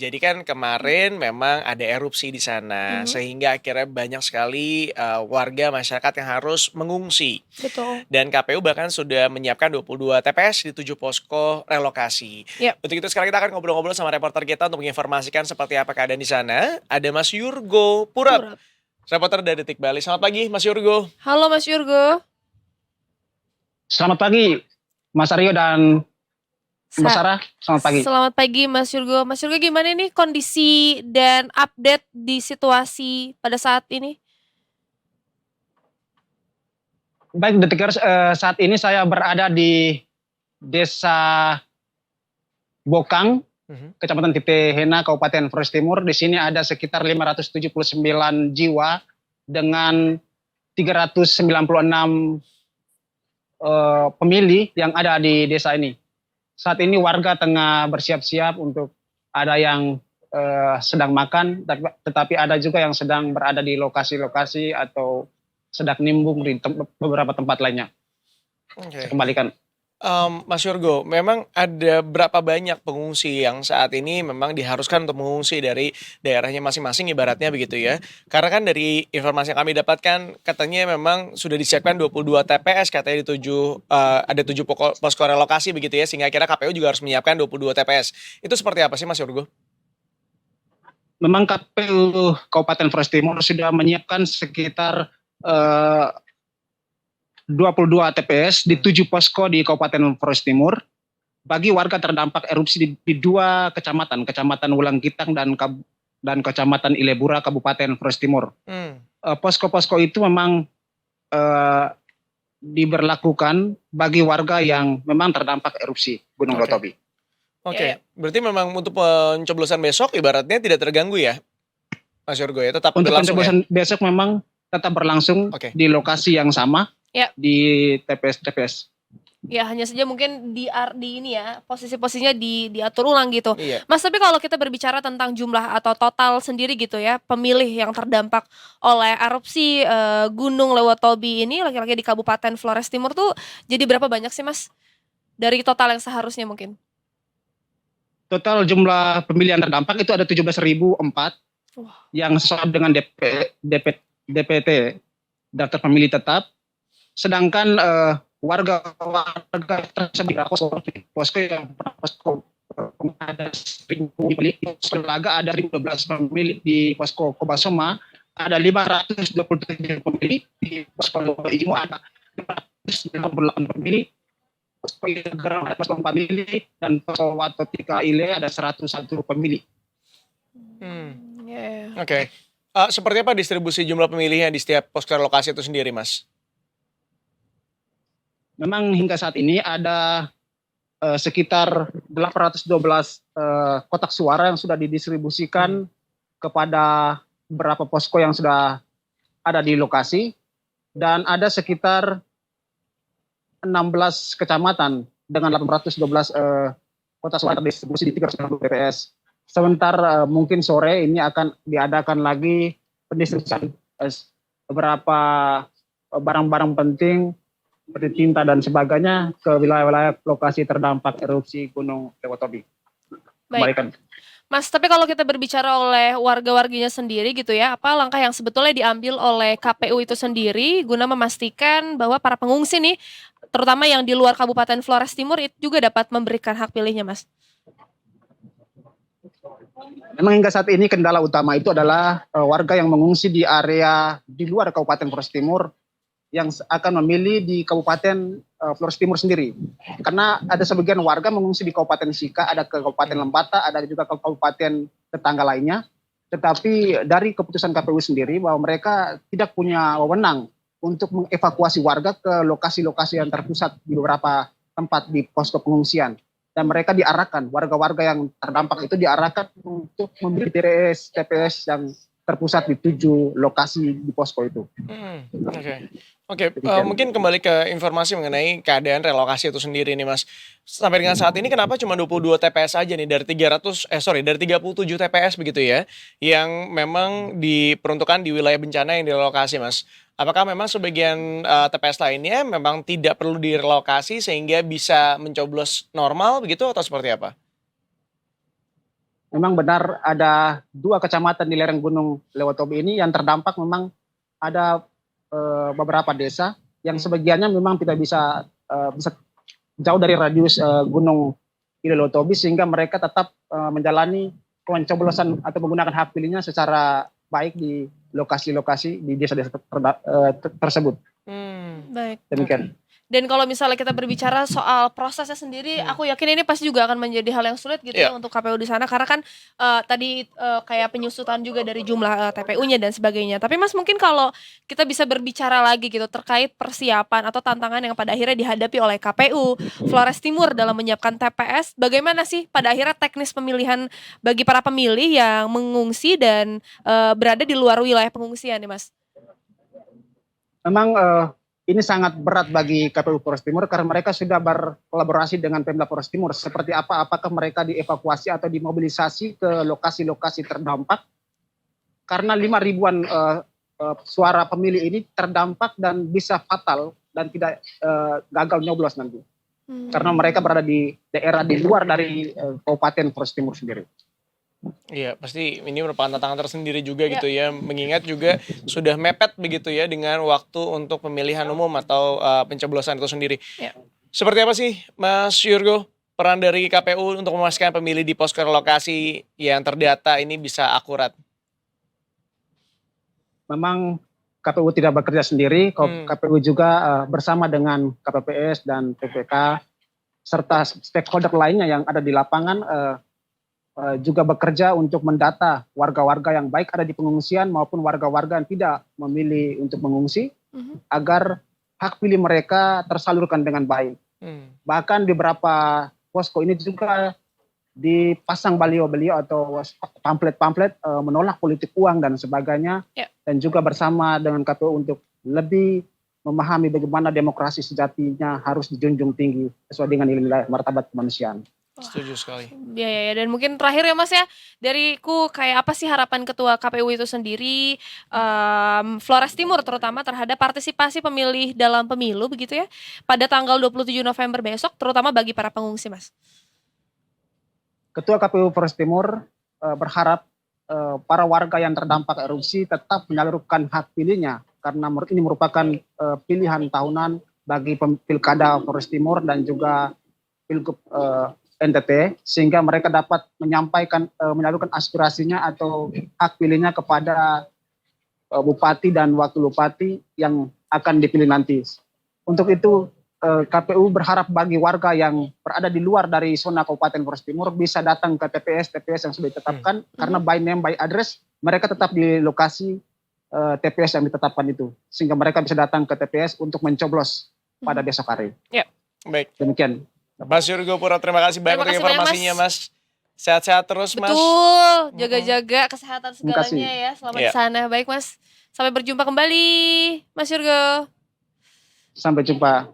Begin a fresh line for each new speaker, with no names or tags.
Jadi kan kemarin memang ada erupsi di sana,
Mhm,
sehingga akhirnya banyak sekali, warga masyarakat yang harus mengungsi.
betul.
Dan KPU bahkan sudah menyiapkan 22 TPS di 7 posko relokasi.
Ya,
Untuk itu sekarang kita akan ngobrol-ngobrol sama reporter kita untuk menginformasikan seperti apa keadaan di sana. Ada Mas Yurgo Purap,
turap.
reporter dari Detik Bali. Selamat pagi Mas Yurgo.
Halo Mas Yurgo.
Selamat pagi, Mas Aryo dan Mbak
Sa
Sarah. Selamat pagi.
Selamat pagi Mas Yurgo. Mas Yurgo gimana nih kondisi dan update di situasi pada saat ini?
Baik, Detikers, saat ini saya berada di Desa Bokang,
Mhm.
Kecamatan Tipehena, Kabupaten Flores Timur. Di sini ada sekitar 579 jiwa dengan 396 pemilih yang ada di desa ini. Saat ini warga tengah bersiap-siap untuk ada yang sedang makan, tetapi ada juga yang sedang berada di lokasi-lokasi atau sedang nimbung di beberapa tempat lainnya. Saya
Oke.
kembalikan.
Mas Yurgo, memang ada berapa banyak pengungsi yang saat ini memang diharuskan untuk mengungsi dari daerahnya masing-masing ibaratnya begitu ya? Karena kan dari informasi yang kami dapatkan katanya memang sudah disiapkan 22 TPS katanya di 7 ada 7 posko relokasi begitu ya sehingga akhirnya KPU juga harus menyiapkan 22 TPS. Itu seperti apa sih Mas Yurgo?
Memang KPU Kabupaten Flores Timur sudah menyiapkan sekitar 22 TPS di 7 posko di Kabupaten Flores Timur bagi warga terdampak erupsi di dua kecamatan, Kecamatan Wulanggitang dan Kecamatan Ilebura, Kabupaten Flores Timur.
Hmm,
Posko-posko itu memang eh, diberlakukan bagi warga yang memang terdampak erupsi Gunung
oke.
Lotobi.
Ya, ya.
Oke, berarti memang untuk pencoblosan besok ibaratnya tidak terganggu ya, Mas Yurgo ya, tetap
Untuk
berlangsung ya?
pencoblosan besok memang tetap berlangsung
Oke.
di lokasi yang sama
Ya.
di TPS-TPS.
Ya, hanya saja mungkin di ini ya, posisi-posisinya diatur ulang gitu.
Iya.
Mas, tapi kalau kita berbicara tentang jumlah atau total sendiri gitu ya, pemilih yang terdampak oleh erupsi Gunung Lewatobi ini laki-laki di Kabupaten Flores Timur tuh jadi berapa banyak sih, Mas? Dari total yang seharusnya mungkin.
Total jumlah pemilih yang terdampak itu ada 17.004
Wah.
yang sesuai dengan DPT, daftar pemilih tetap. Sedangkan warga tersebut di posko yang ada 1.000 pemilih, di posko Laga ada 1.012 pemilih, di posko Kobasoma ada 527 pemilih, di posko Imo ada 598 pemilih, posko Integram ada 4 pemilih, dan posko Watotika Ile ada 101 pemilih.
Hmm.
Ya.
Oke. Seperti apa distribusi jumlah pemilihnya di setiap posko relokasi itu sendiri, Mas?
Memang hingga saat ini ada sekitar 812 kotak suara yang sudah didistribusikan kepada beberapa posko yang sudah ada di lokasi, dan ada sekitar 16 kecamatan dengan 812 kotak suara distribusi di 390 TPS. Sebentar mungkin sore ini akan diadakan lagi pendistribusian beberapa barang-barang penting seperti tinta dan sebagainya ke wilayah-wilayah lokasi terdampak erupsi Gunung Lewatobi.
Baik.
Kembalikan.
Mas, tapi kalau kita berbicara oleh warga-warganya sendiri gitu ya, apa langkah yang sebetulnya diambil oleh KPU itu sendiri guna memastikan bahwa para pengungsi nih, terutama yang di luar Kabupaten Flores Timur itu juga dapat memberikan hak pilihnya, Mas?
Memang hingga saat ini kendala utama itu adalah warga yang mengungsi di area di luar Kabupaten Flores Timur yang akan memilih di Kabupaten Flores Timur sendiri. Karena ada sebagian warga mengungsi di Kabupaten Sika, ada ke Kabupaten Lembata, ada juga ke kabupaten tetangga lainnya. Tetapi dari keputusan KPU sendiri bahwa mereka tidak punya wewenang untuk mengevakuasi warga ke lokasi-lokasi yang terpusat di beberapa tempat di posko pengungsian. Dan mereka diarahkan, warga-warga yang terdampak itu diarahkan untuk memilih TPS yang terpusat di 7 lokasi di posko itu.
Oke. Oke, mungkin kembali ke informasi mengenai keadaan relokasi itu sendiri nih, Mas. Sampai dengan saat ini kenapa cuma 22 TPS aja nih dari dari 37 TPS begitu ya, yang memang diperuntukkan di wilayah bencana yang direlokasi, Mas? Apakah memang sebagian, TPS lainnya memang tidak perlu direlokasi sehingga bisa mencoblos normal begitu atau seperti apa?
memang benar ada 2 kecamatan di lereng Gunung Lewotobi ini yang terdampak. Memang ada beberapa desa yang sebagiannya memang tidak bisa bisa jauh dari radius Gunung Lewotobi, sehingga mereka tetap menjalani pencoblosan atau menggunakan hak pilihnya secara baik di lokasi-lokasi di desa-desa tersebut.
Baik.
Demikian.
Dan kalau misalnya kita berbicara soal prosesnya sendiri, aku yakin ini pasti juga akan menjadi hal yang sulit gitu ya untuk KPU di sana, karena kan tadi kayak penyusutan juga dari jumlah TPU-nya dan sebagainya. Tapi Mas, mungkin kalau kita bisa berbicara lagi gitu terkait persiapan atau tantangan yang pada akhirnya dihadapi oleh KPU Flores Timur dalam menyiapkan TPS, bagaimana sih pada akhirnya teknis pemilihan bagi para pemilih yang mengungsi dan berada di luar wilayah pengungsian nih Mas?
Memang ini sangat berat bagi KPU Flores Timur karena mereka sudah berkolaborasi dengan Pemda Flores Timur. Seperti apakah mereka dievakuasi atau dimobilisasi ke lokasi-lokasi terdampak, karena 5 ribuan suara pemilih ini terdampak dan bisa fatal dan tidak gagal nyoblos nanti. Karena mereka berada di daerah di luar dari Kabupaten Flores Timur sendiri.
Iya, pasti ini merupakan tantangan tersendiri juga gitu ya, mengingat juga sudah mepet begitu ya dengan waktu untuk pemilihan umum atau pencoblosan itu sendiri.
Ya.
Seperti apa sih Mas Yurgo peran dari KPU untuk memastikan pemilih di posko lokasi yang terdata ini bisa akurat?
Memang KPU tidak bekerja sendiri, KPU juga bersama dengan KPPS dan PPK serta stakeholder lainnya yang ada di lapangan juga bekerja untuk mendata warga-warga yang baik ada di pengungsian maupun warga-warga yang tidak memilih untuk mengungsi, agar hak pilih mereka tersalurkan dengan baik. Bahkan di beberapa posko ini juga dipasang baliho-baliho atau pamflet-pamflet menolak politik uang dan sebagainya, dan juga bersama dengan KPU untuk lebih memahami bagaimana demokrasi sejatinya harus dijunjung tinggi sesuai dengan nilai martabat kemanusiaan.
Setuju sekali.
Ya, dan mungkin terakhir ya Mas ya, dariku kayak apa sih harapan Ketua KPU itu sendiri, Flores Timur terutama terhadap partisipasi pemilih dalam pemilu begitu ya, pada tanggal 27 November besok, terutama bagi para pengungsi Mas?
Ketua KPU Flores Timur berharap para warga yang terdampak erupsi tetap menyalurkan hak pilihnya, karena ini merupakan pilihan tahunan bagi pilkada Flores Timur dan juga pilgub NTT, sehingga mereka dapat menyampaikan menyalurkan aspirasinya atau hak pilihnya kepada bupati dan wakil bupati yang akan dipilih nanti. Untuk itu KPU berharap bagi warga yang berada di luar dari zona Kabupaten Flores Timur bisa datang ke TPS yang sudah ditetapkan, karena by name by address mereka tetap di lokasi TPS yang ditetapkan itu, sehingga mereka bisa datang ke TPS untuk mencoblos pada besok hari.
Ya.
Baik.
Demikian.
Mas Yurgo Purwo, terima kasih banyak untuk informasinya Mas. Sehat-sehat terus Mas.
Betul, jaga-jaga kesehatan
Terima kasih.
segalanya ya selama di sana. Baik Mas, sampai berjumpa kembali Mas Yurgo.
Sampai jumpa.